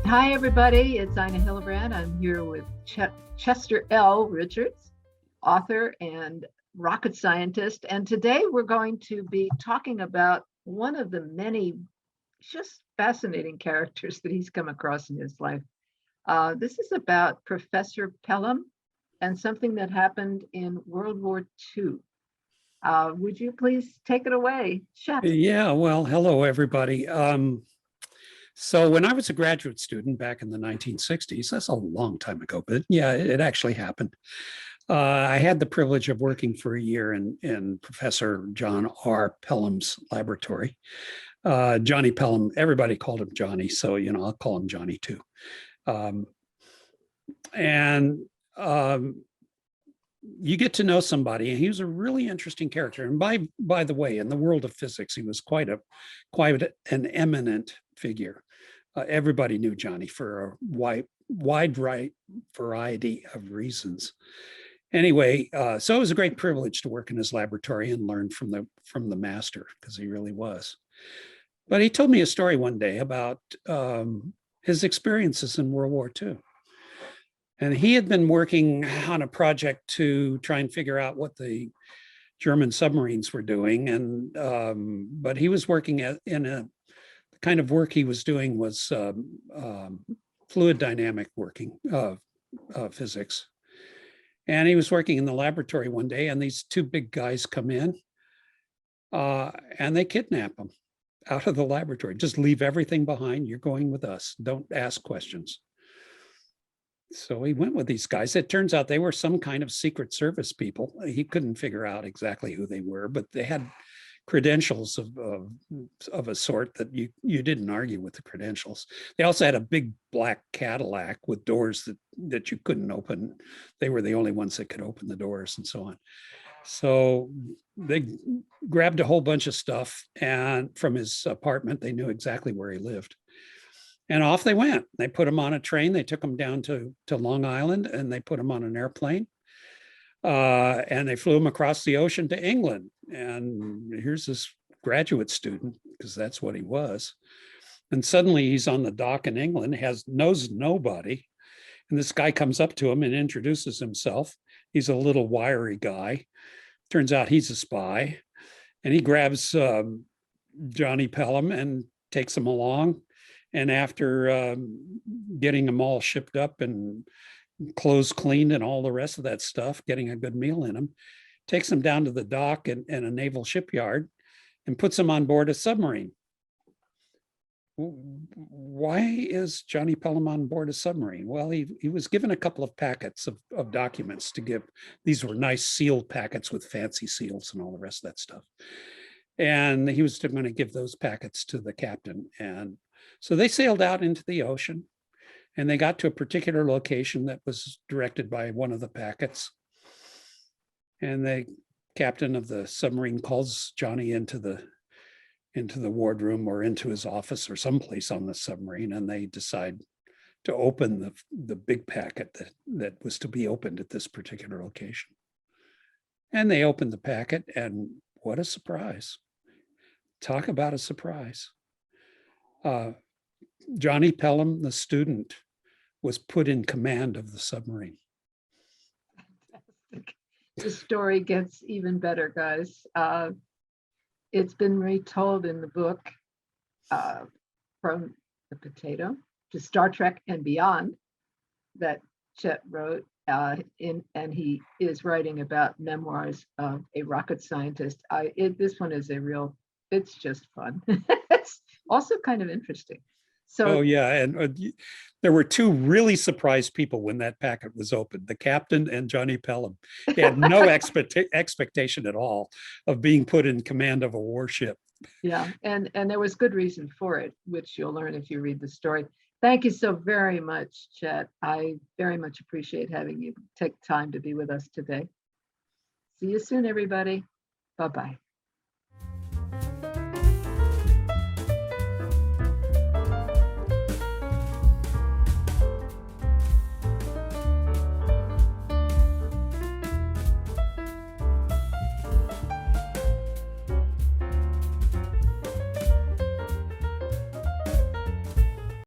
Hi, everybody. It's Ina Hillebrandt. I'm here with Chester L. Richards, author and rocket scientist. And today we're going to be talking about one of the many just fascinating characters that he's come across in his life. This is about Professor Pellam and something that happened in World War II. Would you please take it away, Chet? Yeah, well, hello, everybody. So when I was a graduate student back in the 1960s, that's a long time ago, but yeah, it actually happened. I had the privilege of working for a year in Professor John R. Pellam's laboratory. Johnny Pellam, everybody called him Johnny, so, I'll call him Johnny too. Um, and you get to know somebody, and he was a really interesting character. And by the way, in the world of physics, he was quite an eminent figure. Everybody knew Johnny for a wide variety of reasons. Anyway, so it was a great privilege to work in his laboratory and learn from the master, because he really was. But he told me a story one day about his experiences in World War II. And he had been working on a project to try and figure out what the German submarines were doing. But he was working in a kind of work he was doing was fluid dynamic working, physics. And he was working in the laboratory one day, and these two big guys come in and they kidnap him out of the laboratory. Just leave everything behind. You're going with us. Don't ask questions. So he went with these guys. It turns out they were some kind of Secret Service people. He couldn't figure out exactly who they were, but they had credentials of a sort that you didn't argue with the credentials. They also had a big black Cadillac with doors that you couldn't open. They were the only ones that could open the doors and so on. So they grabbed a whole bunch of stuff, and from his apartment, they knew exactly where he lived. And off they went. They put him on a train. They took him down to Long Island, and they put him on an airplane. And they flew him across the ocean to England. And here's this graduate student, because that's what he was. And suddenly he's on the dock in England, knows nobody. And this guy comes up to him and introduces himself. He's a little wiry guy. Turns out he's a spy. And he grabs Johnny Pellam and takes him along. And after getting them all shipped up and clothes cleaned and all the rest of that stuff, getting a good meal in them, takes them down to the dock in a naval shipyard and puts them on board a submarine. Why is Johnny Pellam on board a submarine? Well, he was given a couple of packets of documents to give. These were nice sealed packets with fancy seals and all the rest of that stuff. And he was going to give those packets to the captain. And so they sailed out into the ocean, and they got to a particular location that was directed by one of the packets. And the captain of the submarine calls Johnny into the wardroom or into his office or someplace on the submarine, and they decide to open the big packet that was to be opened at this particular location. And they opened the packet, and what a surprise. Talk about a surprise. Johnny Pellam, the student, was put in command of the submarine. Fantastic. The story gets even better, guys. It's been retold in the book, From the Potato to Star Trek and Beyond, that Chet wrote, and he is writing about memoirs of a rocket scientist. This one is it's just fun. It's also kind of interesting. So, yeah, and there were two really surprised people when that packet was opened: the captain and Johnny Pellam. They had no expectation at all of being put in command of a warship. Yeah, and there was good reason for it, which you'll learn if you read the story. Thank you so very much, Chet. I very much appreciate having you take time to be with us today. See you soon, everybody. Bye-bye.